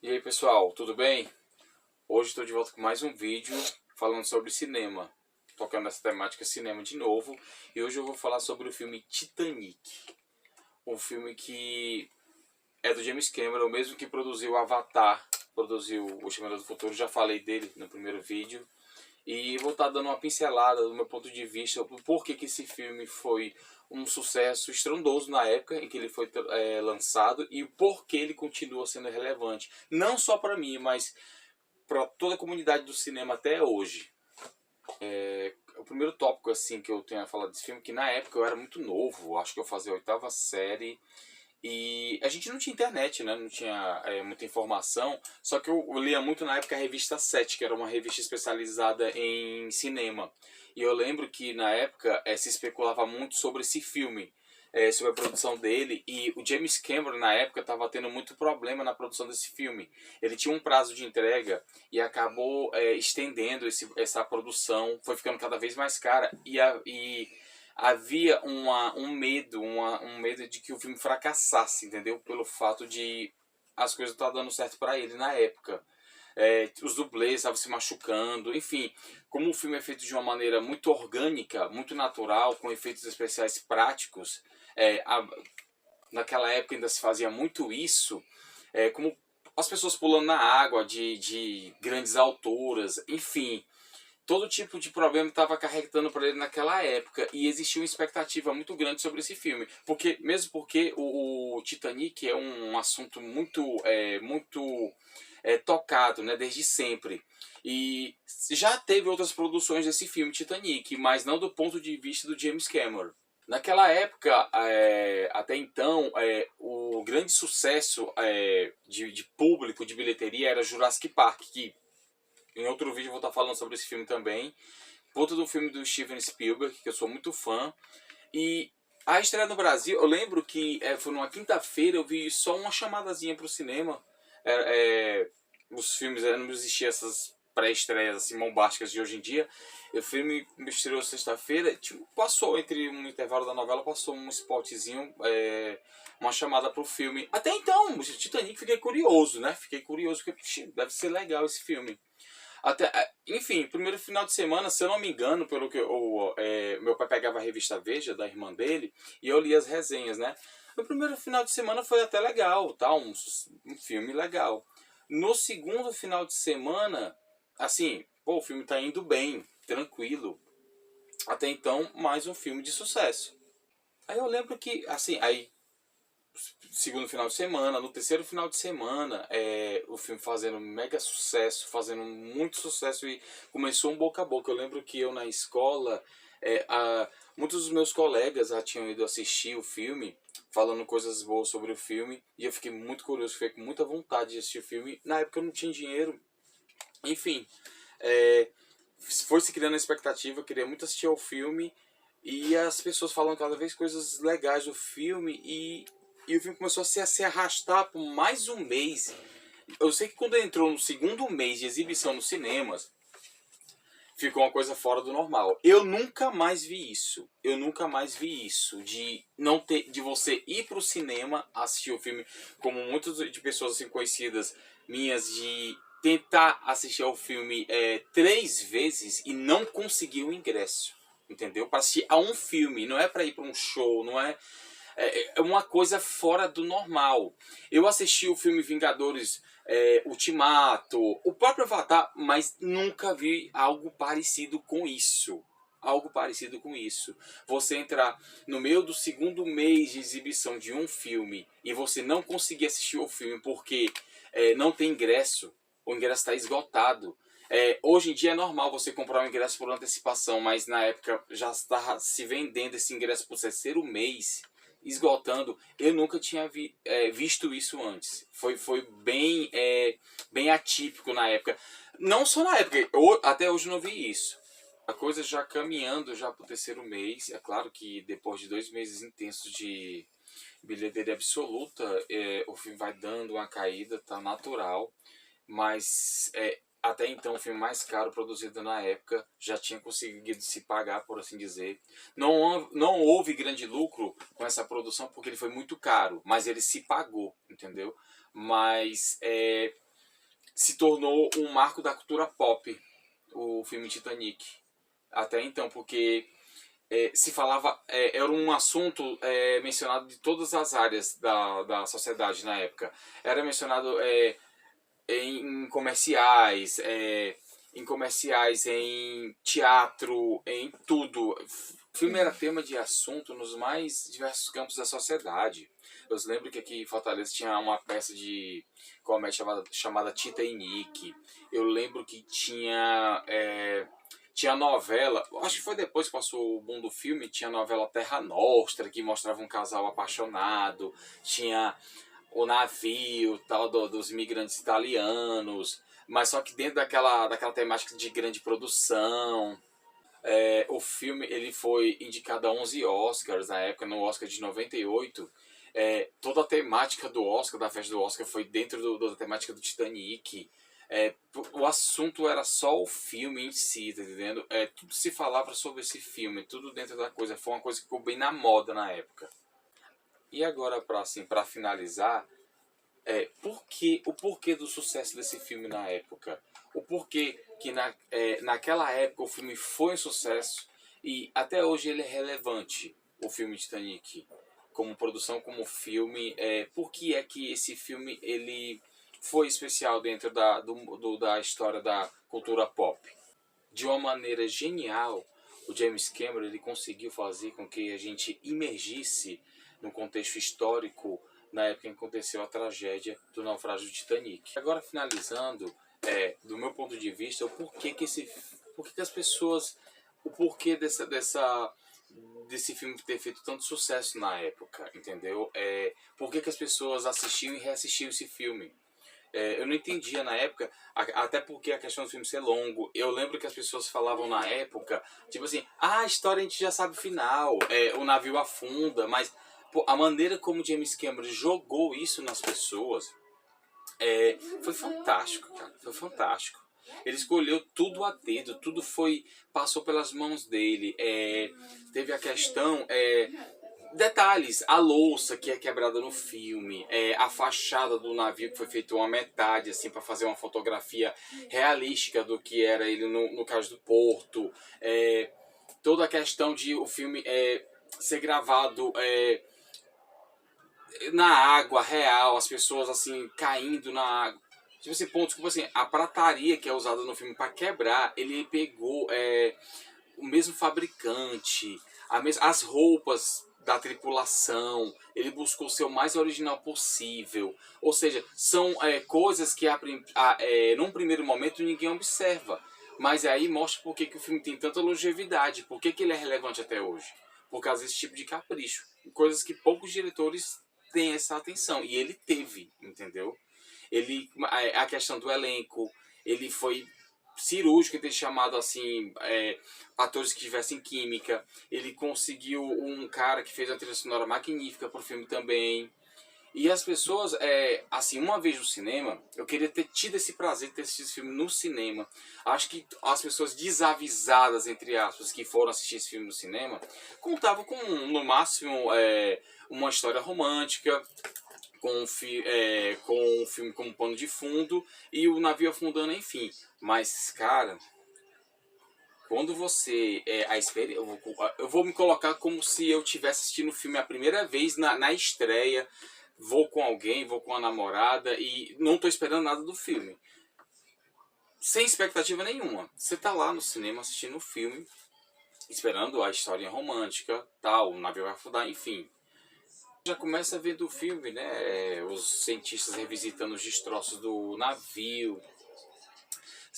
E aí pessoal, tudo bem? Hoje estou de volta com mais um vídeo falando sobre cinema, tocando nessa temática cinema de novo. E hoje eu vou falar sobre o filme Titanic, um filme que é do James Cameron, o mesmo que produziu Avatar, produziu O Exterminador do Futuro. Já falei dele no primeiro vídeo. E vou estar dando uma pincelada do meu ponto de vista, do porquê que esse filme foi um sucesso estrondoso na época em que ele foi lançado e o porquê ele continua sendo relevante. Não só para mim, mas para toda a comunidade do cinema até hoje. O primeiro tópico assim que eu tenho a falar desse filme, que na época eu era muito novo, acho que eu fazia a 8ª série, e a gente não tinha internet, né? Não tinha muita informação. Só que eu lia muito na época a revista 7, que era uma revista especializada em cinema. E eu lembro que na época se especulava muito sobre esse filme, sobre a produção dele. E o James Cameron na época estava tendo muito problema na produção desse filme. Ele tinha um prazo de entrega e acabou estendendo essa produção. Foi ficando cada vez mais cara e havia um medo de que o filme fracassasse, entendeu? Pelo fato de as coisas estar dando certo para ele na época. Os dublês estavam se machucando, enfim. Como o filme é feito de uma maneira muito orgânica, muito natural, com efeitos especiais práticos, naquela época ainda se fazia muito isso, como as pessoas pulando na água de grandes alturas, enfim, todo tipo de problema estava acarretando para ele naquela época e existia uma expectativa muito grande sobre esse filme, porque o Titanic é um assunto muito tocado, né, desde sempre. E já teve outras produções desse filme Titanic, mas não do ponto de vista do James Cameron. Naquela época, até então, o grande sucesso de público, de bilheteria, era Jurassic Park, que em outro vídeo eu vou estar falando sobre esse filme também. Outro do filme do Steven Spielberg, que eu sou muito fã. E a estreia no Brasil, eu lembro que foi numa quinta-feira, eu vi só uma chamadazinha pro cinema. Os filmes, não existiam essas pré-estreias assim, bombásticas de hoje em dia. O filme me estreou sexta-feira, tipo, passou entre um intervalo da novela, passou um spotzinho, uma chamada pro filme. Até então, Titanic, fiquei curioso, né? Fiquei curioso, porque deve ser legal esse filme. Enfim, primeiro final de semana, se eu não me engano, pelo que meu pai pegava a revista Veja, da irmã dele, e eu lia as resenhas, né? No primeiro final de semana foi até legal, tá? Um filme legal. No segundo final de semana, assim, pô, o filme tá indo bem, tranquilo. Até então, mais um filme de sucesso. Aí eu lembro que, assim, aí segundo final de semana, no terceiro final de semana, o filme fazendo mega sucesso, fazendo muito sucesso, e começou um boca a boca. Eu lembro que eu na escola, muitos dos meus colegas já tinham ido assistir o filme, falando coisas boas sobre o filme, e eu fiquei muito curioso, fiquei com muita vontade de assistir o filme. Na época eu não tinha dinheiro, enfim, foi se criando a expectativa, eu queria muito assistir ao filme, e as pessoas falando cada vez coisas legais do filme, e o filme começou a se arrastar por mais um mês. Eu sei que quando entrou no segundo mês de exibição nos cinemas, ficou uma coisa fora do normal. Eu nunca mais vi isso. Eu nunca mais vi isso. De não ter, de você ir pro cinema assistir o filme, como muitas de pessoas assim conhecidas minhas, de tentar assistir ao filme 3 vezes e não conseguir o ingresso. Entendeu? Para assistir a um filme, não é para ir para um show, não é. É uma coisa fora do normal. Eu assisti o filme Vingadores Ultimato, o próprio Avatar, mas nunca vi algo parecido com isso. Algo parecido com isso. Você entrar no meio do segundo mês de exibição de um filme e você não conseguir assistir o filme porque não tem ingresso, o ingresso está esgotado. Hoje em dia é normal você comprar um ingresso por antecipação, mas na época já está se vendendo esse ingresso por terceiro mês, esgotando. Eu nunca tinha visto isso antes. Foi bem atípico na época. Não só na época, até hoje não vi isso. A coisa já caminhando já para o terceiro mês. É claro que depois de 2 meses intensos de bilheteria absoluta, o filme vai dando uma caída, tá natural. Mas até então o filme mais caro produzido na época já tinha conseguido se pagar, por assim dizer. Não houve grande lucro com essa produção porque ele foi muito caro, mas ele se pagou, entendeu? Mas se tornou um marco da cultura pop, o filme Titanic. Até então, porque se falava, era um assunto mencionado de todas as áreas da sociedade na época. Era mencionado em comerciais, em teatro, em tudo. O filme era tema de assunto nos mais diversos campos da sociedade. Eu lembro que aqui em Fortaleza tinha uma peça de comédia chamada Tita e Nick. Eu lembro que tinha novela, acho que foi depois que passou o boom do filme, tinha a novela Terra Nostra, que mostrava um casal apaixonado, tinha o navio tal dos imigrantes italianos, mas só que dentro daquela temática de grande produção. O filme ele foi indicado a 11 Oscars na época, no Oscar de 98. Toda a temática do Oscar, da festa do Oscar, foi dentro da temática do Titanic. O assunto era só o filme em si, tá entendendo? Tudo se falava sobre esse filme, tudo dentro da coisa. Foi uma coisa que ficou bem na moda na época. E agora, para finalizar, o porquê do sucesso desse filme na época. O porquê que naquela época o filme foi um sucesso e até hoje ele é relevante, o filme Titanic. Como produção, como filme. Por que é que esse filme ele foi especial dentro da história da cultura pop? De uma maneira genial, o James Cameron ele conseguiu fazer com que a gente imergisse no contexto histórico na época em que aconteceu a tragédia do naufrágio do Titanic. Agora, finalizando, do meu ponto de vista, por que as pessoas, o porquê desse filme ter feito tanto sucesso na época, entendeu? Por que as pessoas assistiam e reassistiam esse filme? Eu não entendia na época, até porque a questão do filme ser longo. Eu lembro que as pessoas falavam na época, tipo assim, a história a gente já sabe o final, o navio afunda, mas pô, a maneira como James Cameron jogou isso nas pessoas foi fantástico, cara, foi fantástico. Ele escolheu tudo a dedo, passou pelas mãos dele. Teve a questão, detalhes, a louça que é quebrada no filme, a fachada do navio que foi feita uma metade, assim, para fazer uma fotografia realística do que era ele no caso do porto. Toda a questão de o filme ser gravado na água real, as pessoas assim caindo na água. Tipo assim, pontos como assim, a prataria que é usada no filme para quebrar, ele pegou o mesmo fabricante, as roupas da tripulação, ele buscou ser o mais original possível. Ou seja, são coisas que num primeiro momento ninguém observa. Mas aí mostra por que o filme tem tanta longevidade, por que ele é relevante até hoje. Por causa desse tipo de capricho. Coisas que poucos diretores têm essa atenção. E ele teve, entendeu? A questão do elenco, ele foi cirúrgico em ter chamado assim atores que tivessem química. Ele conseguiu um cara que fez uma trilha sonora magnífica pro filme também. E as pessoas, assim, uma vez no cinema, eu queria ter tido esse prazer de ter assistido esse filme no cinema. Acho que as pessoas desavisadas, entre aspas, que foram assistir esse filme no cinema, contavam com, no máximo, uma história romântica, com um filme como pano de fundo e o navio afundando, enfim. Mas, cara, quando você a experiência, eu vou me colocar como se eu tivesse assistindo o filme a primeira vez na estreia. Vou com alguém, vou com a namorada e não tô esperando nada do filme. Sem expectativa nenhuma. Você tá lá no cinema assistindo o filme, esperando a história romântica, tal, o navio vai afundar, enfim. Já começa vendo o filme, né? Os cientistas revisitando os destroços do navio,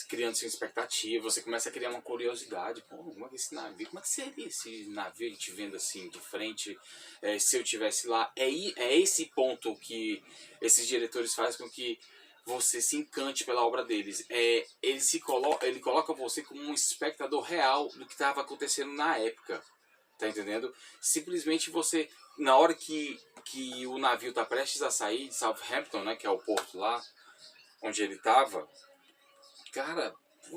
criando sua expectativa, você começa a criar uma curiosidade. Pô, como é que esse navio, como é que seria esse navio a gente vendo assim de frente, se eu tivesse lá? É esse ponto que esses diretores fazem com que você se encante pela obra deles. Ele coloca você como um espectador real do que estava acontecendo na época. Tá entendendo? Simplesmente você, na hora que o navio tá prestes a sair de Southampton, né, que é o porto lá onde ele tava, cara,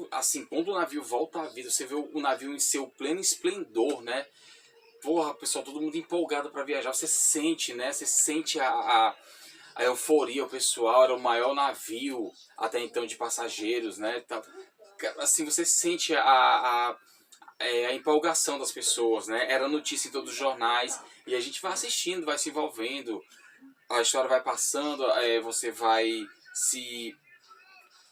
assim, quando o navio volta à vida, você vê o navio em seu pleno esplendor, né? Porra, pessoal, todo mundo empolgado para viajar. Você sente, né? Você sente a euforia, o pessoal, era o maior navio até então de passageiros, né? Então, assim, você sente a empolgação das pessoas, né? Era notícia em todos os jornais e a gente vai assistindo, vai se envolvendo, a história vai passando, você vai se,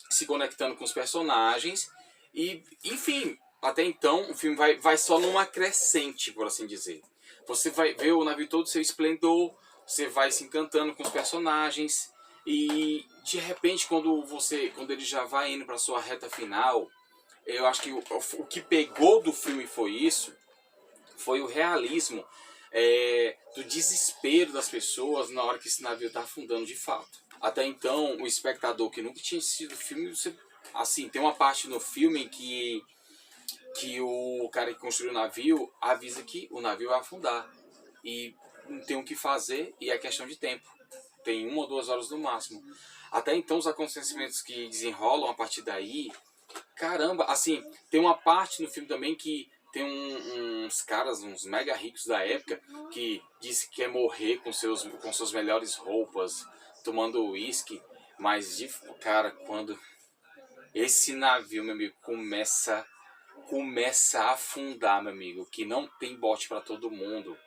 se conectando com os personagens e, enfim, até então o filme vai só numa crescente, por assim dizer. Você vai ver o navio todo seu esplendor, você vai se encantando com os personagens e de repente quando ele já vai indo para sua reta final, eu acho que o que pegou do filme foi isso, foi o realismo do desespero das pessoas na hora que esse navio está afundando de fato. Até então, o espectador que nunca tinha assistido o filme, assim, tem uma parte no filme que o cara que construiu o navio avisa que o navio vai afundar. E não tem o que fazer e é questão de tempo. Tem 1 ou 2 horas no máximo. Até então, os acontecimentos que desenrolam a partir daí, caramba, assim, tem uma parte no filme também que tem uns caras, uns mega ricos da época, que disse que quer morrer com suas melhores roupas, tomando uísque, mas, cara, quando esse navio, meu amigo, começa a afundar, meu amigo, que não tem bote para todo mundo,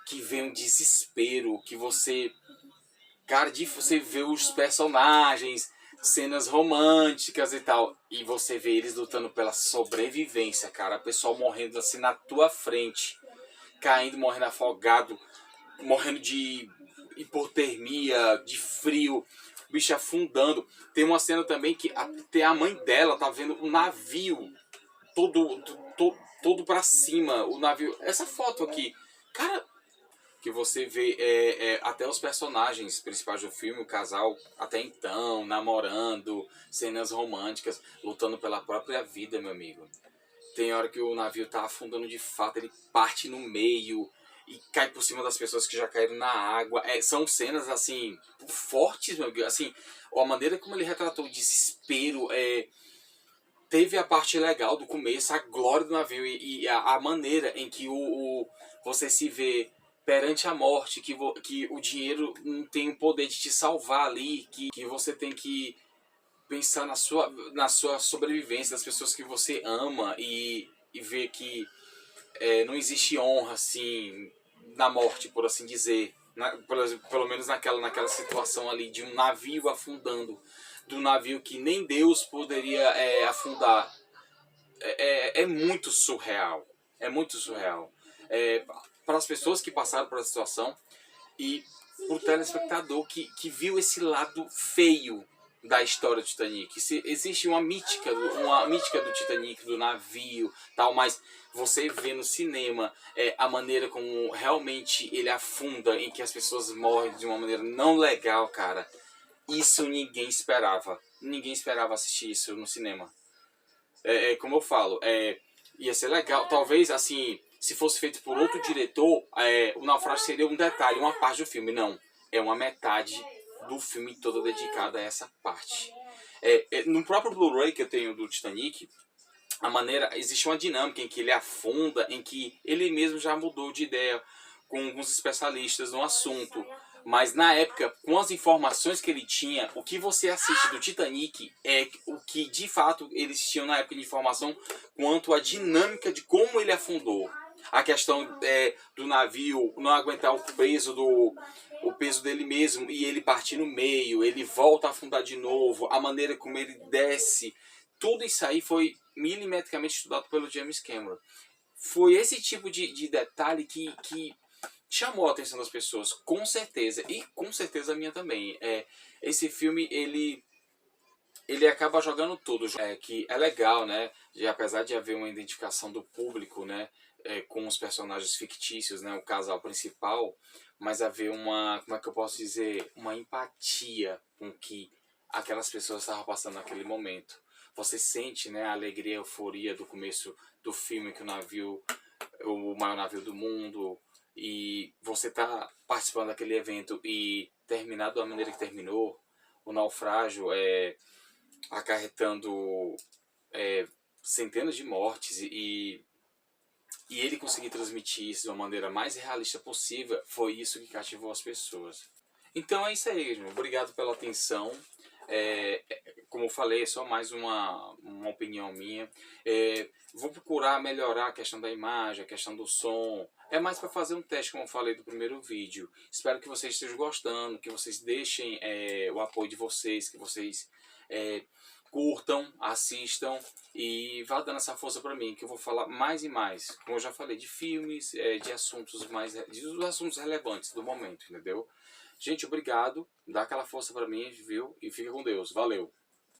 que vem um desespero, que você, cara, de você vê os personagens, cenas românticas e tal, e você vê eles lutando pela sobrevivência, cara, o pessoal morrendo assim na tua frente, caindo, morrendo afogado, morrendo de hipotermia, de frio, o bicho afundando. Tem uma cena também que até a mãe dela tá vendo o navio todo para cima, o navio. Essa foto aqui, cara, que você vê até os personagens principais do filme, o casal até então, namorando, cenas românticas, lutando pela própria vida, meu amigo. Tem hora que o navio tá afundando de fato, ele parte no meio e cai por cima das pessoas que já caíram na água. São cenas, assim, fortes, meu amigo. Assim, a maneira como ele retratou o desespero, teve a parte legal do começo, a glória do navio e a maneira em que você se vê perante a morte, que o dinheiro não tem o poder de te salvar ali, que você tem que pensar na sua sobrevivência, das pessoas que você ama e ver que não existe honra assim na morte, por assim dizer. Pelo menos naquela situação ali de um navio afundando, do navio que nem Deus poderia afundar. É muito surreal. É muito surreal. Para as pessoas que passaram por essa situação e o telespectador que viu esse lado feio da história do Titanic. Existe uma mítica do Titanic, do navio, tal, mas você vê no cinema a maneira como realmente ele afunda, em que as pessoas morrem de uma maneira não legal, cara. Isso ninguém esperava. Ninguém esperava assistir isso no cinema. Como eu falo, ia ser legal. Talvez, assim, se fosse feito por outro diretor, o Naufrágio seria um detalhe, uma parte do filme. Não, é uma metade do filme todo dedicada a essa parte. No próprio Blu-ray que eu tenho do Titanic, existe uma dinâmica em que ele afunda, em que ele mesmo já mudou de ideia com alguns especialistas no assunto. Mas na época, com as informações que ele tinha, o que você assiste do Titanic é o que de fato eles tinham na época de informação quanto à dinâmica de como ele afundou. A questão do navio não aguentar o peso dele mesmo e ele partir no meio, ele volta a afundar de novo, a maneira como ele desce. Tudo isso aí foi milimetricamente estudado pelo James Cameron. Foi esse tipo de detalhe que chamou a atenção das pessoas, com certeza. E com certeza a minha também. Esse filme, ele acaba jogando tudo. Que é legal, né? Apesar de haver uma identificação do público, né? Com os personagens fictícios, né? O casal principal. Mas haver como é que eu posso dizer? Uma empatia com o que aquelas pessoas estavam passando naquele momento. Você sente, né, a alegria, a euforia do começo do filme, que o maior navio do mundo, e você tá participando daquele evento e terminar da maneira que terminou, o naufrágio acarretando centenas de mortes e ele conseguir transmitir isso de uma maneira mais realista possível, foi isso que cativou as pessoas. Então é isso aí, gente. Obrigado pela atenção. Como eu falei, é só mais uma opinião minha. Vou procurar melhorar a questão da imagem, a questão do som. É mais para fazer um teste, como eu falei do primeiro vídeo. Espero que vocês estejam gostando, que vocês deixem o apoio de vocês, que vocês curtam, assistam e vá dando essa força para mim, que eu vou falar mais e mais. Como eu já falei, de filmes, de assuntos de assuntos relevantes do momento, entendeu? Gente, obrigado. Dá aquela força para mim, viu? E fica com Deus. Valeu.